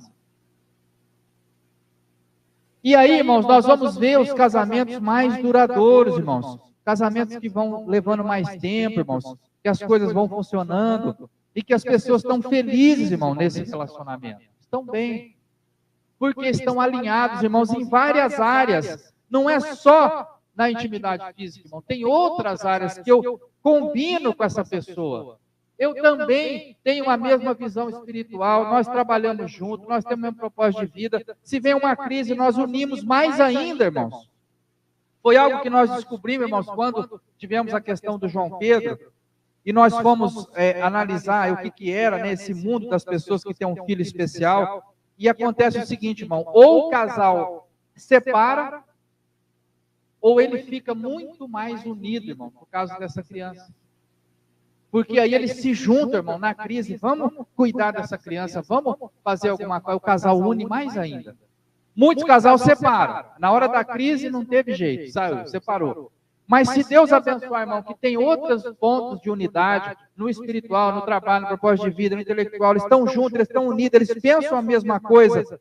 E aí, irmãos, nós vamos ver os casamentos mais duradouros, irmãos. Casamentos que vão levando mais tempo, irmãos, que as coisas vão funcionando e que as pessoas estão felizes, irmão, nesse relacionamento. Estão bem. Porque estão alinhados, irmãos, em várias áreas. Não é só na intimidade física, irmão. Tem outras áreas que eu combino com essa pessoa. Eu também tenho a mesma visão espiritual, nós trabalhamos juntos, nós temos o mesmo propósito de vida. Se vem uma crise, nós unimos mais ainda, irmãos. Foi algo que nós descobrimos, irmãos, quando tivemos a questão do João Pedro, e nós fomos analisar o que era nesse mundo das pessoas que têm um filho especial. E acontece o seguinte, irmão, ou o casal separa, ou ele fica muito mais unido, irmão, por causa dessa criança. Porque aí eles se juntam, irmão, na crise, vamos cuidar dessa criança, vamos fazer alguma coisa, o casal une mais ainda. Muitos casais separam, na hora da crise não teve jeito, saiu, separou. Mas se Deus abençoar, irmão, que tem outros pontos de unidade, no espiritual, no trabalho, no propósito de vida, no intelectual, eles estão juntos, eles estão unidos, eles pensam a mesma coisa.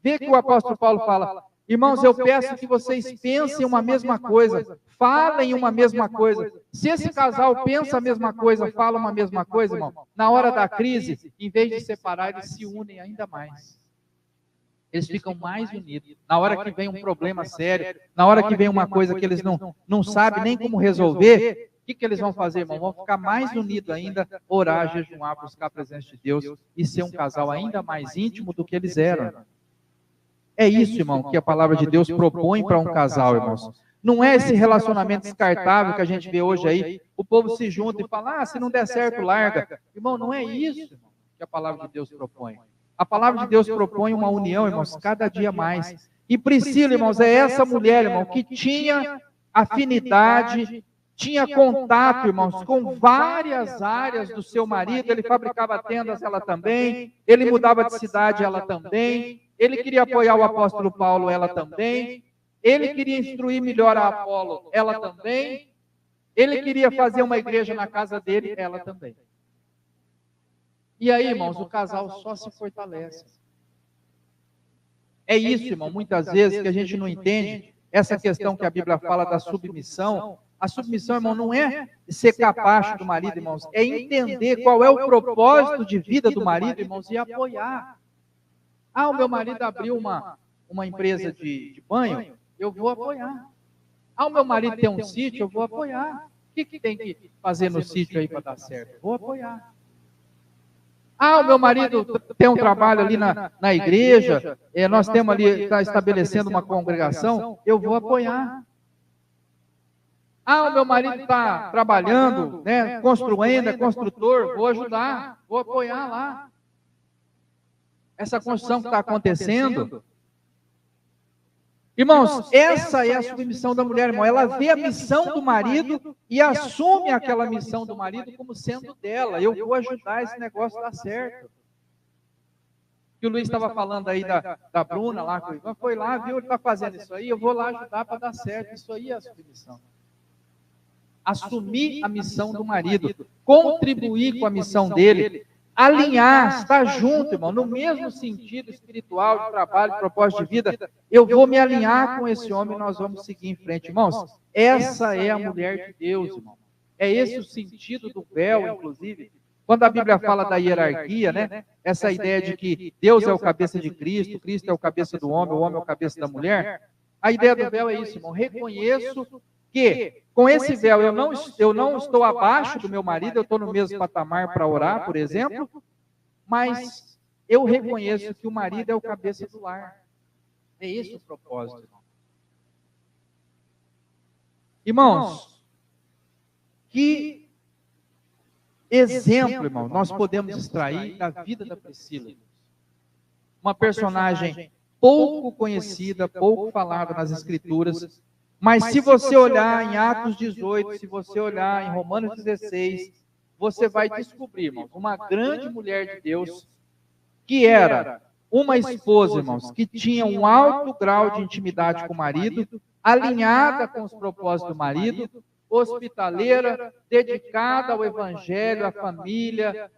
Vê que o apóstolo Paulo fala, irmãos, eu peço que vocês pensem uma mesma coisa, falem uma mesma coisa. Se esse casal pensa a mesma coisa, fala uma mesma coisa, irmão, na hora da crise, em vez de separar, eles se unem ainda mais. Eles ficam mais unidos. Na hora que vem um problema sério, na hora que vem uma coisa que eles não sabem nem como resolver, que eles vão fazer, irmão? Vão ficar mais unidos ainda, orar, jejuar, buscar a presença de Deus e ser um casal ainda mais íntimo do que eles eram. É isso, irmão, que a palavra de Deus propõe para um casal, irmãos. Não é esse relacionamento descartável que a gente vê hoje aí, o povo se junta e fala, se não der certo, larga. Irmão, não é isso, irmão, que a palavra de Deus propõe. A palavra de Deus propõe uma união, irmãos, cada dia mais. E Priscila, irmãos, é essa mulher, irmão, que tinha afinidade, tinha contato, irmãos, com várias áreas do seu marido. Ele fabricava tendas, ela também. Ele mudava de cidade, ela também. Ele queria apoiar o apóstolo Paulo, ela também. Ele queria instruir melhor a Apolo, ela também. Ele queria fazer uma igreja na casa dele, ela também. E aí, irmãos, o casal só se fortalece. É isso, irmão, muitas vezes que a gente não entende essa questão que a Bíblia fala da submissão. A submissão, irmão, não é ser capacho do marido, irmãos, é entender qual é o propósito de vida do marido, irmãos, e apoiar. O meu marido abriu uma empresa de banho, eu vou apoiar. O meu marido tem um sítio, eu vou apoiar. O que tem que fazer no sítio aí para dar certo? Vou apoiar. O meu marido tem um trabalho ali na igreja, nós temos ali, está estabelecendo uma congregação, eu vou apoiar. O meu marido está trabalhando, né, construindo, é construtor, vou ajudar, vou apoiar lá. Essa construção que está acontecendo. Irmãos, essa é a submissão da mulher, irmão. Ela vê a missão do marido e assume aquela missão do marido como sendo dela. Eu vou ajudar esse negócio a dar certo. Que o Luiz estava falando aí da Bruna lá, foi lá, viu, ele está fazendo isso aí, eu vou lá ajudar para dar certo. Isso aí é a submissão. Assumir a missão do marido, contribuir com a missão dele, alinhar, estar junto, irmão, no mesmo sentido espiritual, de trabalho, de propósito de vida. Eu vou me alinhar com esse homem e nós vamos seguir em frente. Irmãos, essa é a mulher de Deus, irmão. É esse o sentido do véu, inclusive. Quando a Bíblia fala da hierarquia, né? Essa ideia de que Deus é o cabeça de Cristo, Cristo é o cabeça do homem, o homem é o cabeça da mulher. A ideia do véu é isso, irmão. Reconheço que com esse véu eu não estou abaixo do meu marido, eu estou no mesmo patamar para orar, por exemplo, mas eu reconheço que o marido é o cabeça do lar. É esse o propósito. Irmãos, que exemplo, irmão, nós podemos extrair da vida da Priscila. Uma personagem pouco conhecida, pouco falada nas Escrituras, mas se você olhar em Atos 18, se você olhar em Romanos 16, você vai descobrir, irmãos, uma grande mulher de Deus, que era uma esposa, irmãos, que tinha um alto grau de intimidade com o marido, alinhada com os propósitos do marido, hospitaleira, dedicada ao evangelho, à família,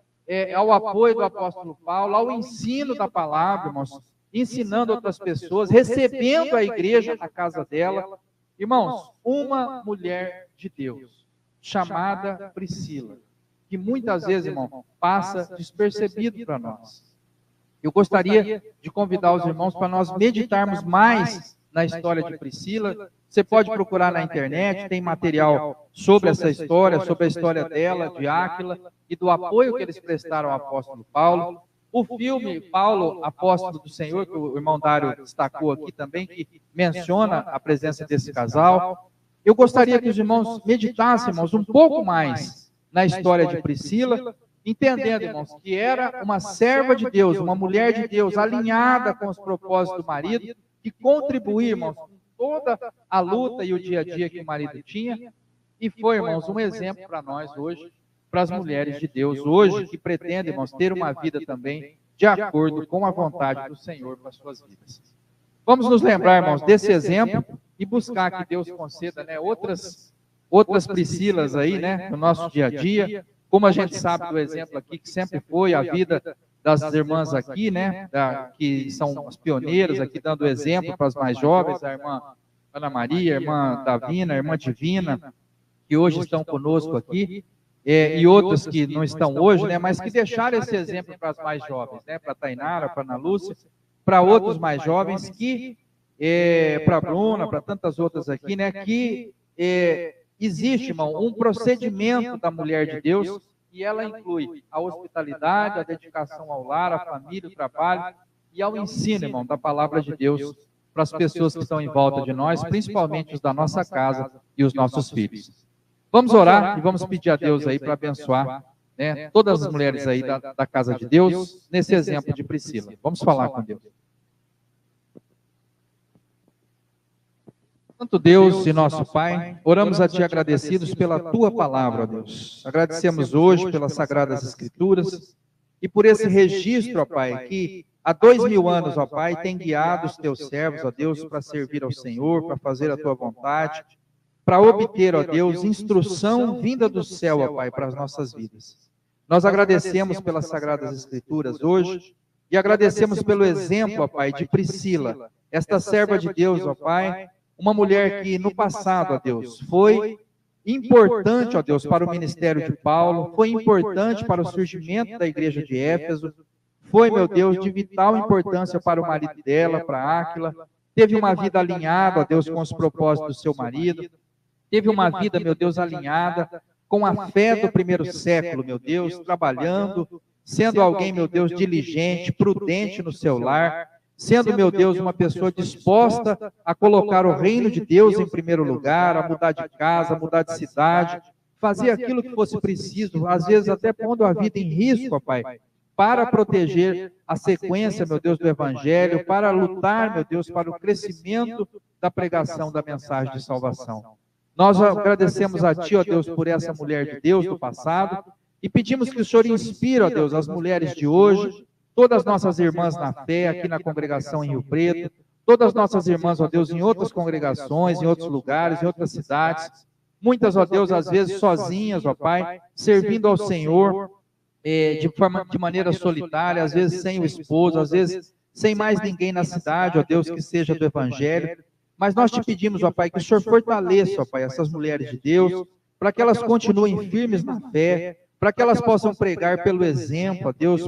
ao apoio do apóstolo Paulo, ao ensino da palavra, irmãos, ensinando outras pessoas, recebendo a igreja na casa dela. Irmãos, uma mulher de Deus, chamada Priscila, que muitas vezes, irmão, passa despercebido para nós. Eu gostaria de convidar os irmãos para nós meditarmos mais na história de Priscila. Você pode procurar na internet, tem material sobre essa história, sobre a história dela, de Áquila, e do apoio que eles prestaram ao apóstolo Paulo. O filme Paulo, Apóstolo do Senhor, que o irmão Dário destacou aqui também, que menciona a presença desse casal. Eu gostaria que os irmãos meditassem, irmãos, um pouco mais na história de Priscila, entendendo, irmãos, que era uma serva de Deus, uma mulher de Deus, alinhada com os propósitos do marido, que contribuía, irmãos, com toda a luta e o dia a dia que o marido tinha, e foi, irmãos, um exemplo para nós hoje, para as mulheres de Deus hoje, que pretendem, irmãos, ter uma vida também de acordo com a vontade do Senhor para as suas vidas. Vamos nos lembrar, irmãos, desse exemplo e buscar que Deus conceda, né, outras Priscilas aí, né, no nosso dia a dia, como a gente sabe do exemplo aqui, que sempre foi a vida das irmãs aqui, né, que são as pioneiras aqui, dando exemplo para as mais jovens, a irmã Ana Maria, a irmã Davina, a irmã Divina, que hoje estão conosco aqui, e outros que não estão hoje, né, mas que deixaram esse exemplo para as mais jovens, né, para a Tainara, para a Ana Lúcia, para outros mais jovens, que para a Bruna, para tantas outras aqui, né, que existe, irmão, um procedimento da mulher de Deus, e ela inclui a hospitalidade, a dedicação ao lar, à família, o trabalho e ao ensino, irmão, da palavra de Deus para as pessoas que estão em volta de nós, principalmente os da nossa casa e os nossos filhos. Vamos orar e vamos pedir a Deus aí para abençoar, né, todas as mulheres aí da casa de Deus, nesse exemplo de Priscila. Vamos falar com Deus. Santo Deus e nosso Pai, oramos a Ti agradecidos pela Tua palavra, ó Deus. Agradecemos hoje pelas Sagradas Escrituras e por esse registro, ó Pai, que há 2000 anos, ó Pai, tem guiado os Teus servos, ó Deus, para servir ao Senhor, para fazer a Tua vontade, para obter, ó Deus, instrução vinda do céu, ó Pai, para as nossas vidas. Nós agradecemos pelas Sagradas Escrituras hoje e agradecemos pelo exemplo, ó Pai, de Priscila, esta serva de Deus, ó Pai, uma mulher que no passado, ó Deus, foi importante, ó Deus, para o ministério de Paulo, foi importante para o surgimento da igreja de Éfeso, foi, meu Deus, de vital importância para o marido dela, para Áquila, teve uma vida alinhada, ó Deus, com os propósitos do seu marido, teve uma vida, meu Deus, alinhada com a fé do primeiro século, meu Deus, trabalhando, sendo alguém, meu Deus, diligente, prudente no seu lar, sendo, meu Deus, uma pessoa disposta a colocar o reino de Deus em primeiro lugar, a mudar de casa, a mudar de cidade, fazer aquilo que fosse preciso, às vezes até pondo a vida em risco, ó Pai, para proteger a sequência, meu Deus, do Evangelho, para lutar, meu Deus, para o crescimento da pregação da mensagem de salvação. Nós agradecemos a Ti, ó Deus, por essa mulher de Deus do passado e pedimos que o Senhor inspire, ó Deus, as mulheres de hoje, todas as nossas irmãs na fé, aqui na congregação em Rio Preto, todas as nossas irmãs, ó Deus, em outras congregações, em outros lugares, em outras cidades, muitas, ó Deus, às vezes sozinhas, ó Pai, servindo ao Senhor de maneira solitária, às vezes sem o esposo, às vezes sem mais ninguém na cidade, ó Deus, que seja do Evangelho. Mas nós te pedimos, ó Pai, que o Senhor fortaleça, ó Pai, essas mulheres de Deus, para que elas continuem firmes na fé, para que elas possam pregar pelo exemplo, ó Deus,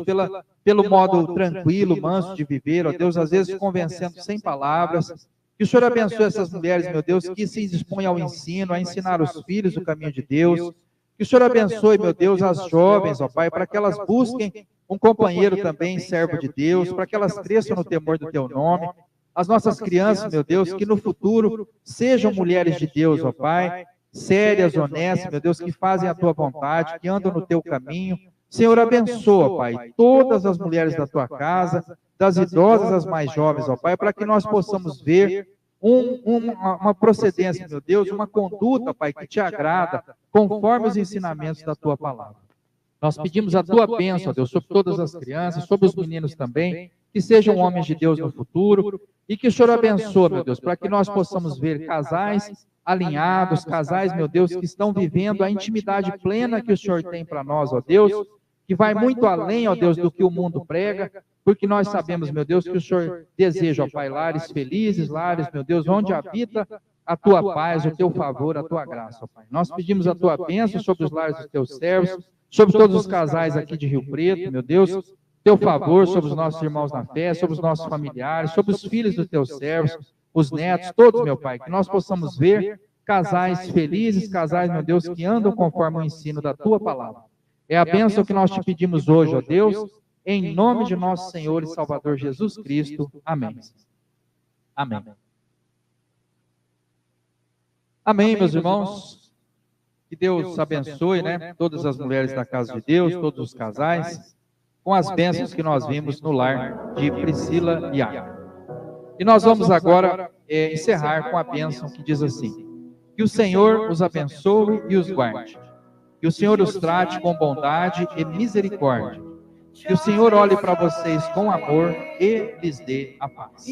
pelo modo tranquilo, manso de viver, ó Deus, às vezes convencendo sem palavras. Que o Senhor abençoe essas mulheres, meu Deus, que se dispõem ao ensino, a ensinar os filhos o caminho de Deus. Que o Senhor abençoe, meu Deus, as jovens, ó Pai, para que elas busquem um companheiro também, servo de Deus, para que elas cresçam no temor do Teu nome. As nossas crianças, meu Deus, que no futuro sejam mulheres de Deus, ó Pai, sérias, honestas, meu Deus, que fazem a Tua vontade, que andam no Teu caminho. Senhor, abençoa, Pai, todas as mulheres da Tua casa, das idosas às mais jovens, ó Pai, para que nós possamos ver uma procedência, meu Deus, uma conduta, Pai, que Te agrada, conforme os ensinamentos da Tua palavra. Nós pedimos a Tua bênção, ó Deus, sobre todas as crianças, sobre os meninos também, que sejam homens de Deus no futuro, e que o Senhor abençoe, meu Deus, para que nós possamos ver casais alinhados, casais, meu Deus, que estão vivendo a intimidade plena que o Senhor tem para nós, ó Deus, que vai muito além, ó Deus, do que o mundo prega, porque nós sabemos, meu Deus, que o Senhor deseja, ó Pai, lares felizes, lares, meu Deus, onde habita a Tua paz, o Teu favor, a Tua graça, ó Pai. Nós pedimos a Tua bênção sobre os lares dos Teus servos, sobre todos os casais aqui de Rio Preto, meu Deus, Teu favor sobre os nossos irmãos na fé, sobre os nossos familiares, sobre os filhos dos Teus servos, os netos, todos, meu Pai, que nós possamos ver casais felizes, casais, meu Deus, que andam conforme o ensino da Tua palavra. É a bênção que nós te pedimos hoje, ó Deus, em nome de nosso Senhor e Salvador Jesus Cristo. Amém. Amém. Amém, meus irmãos. Que Deus abençoe, né, todas as mulheres da casa de Deus, todos os casais, com as bênçãos que nós vimos no lar de Priscila e Áquila. E nós vamos agora encerrar com a bênção que diz assim: que o Senhor os abençoe e os guarde, que o Senhor os trate com bondade e misericórdia, que o Senhor olhe para vocês com amor e lhes dê a paz.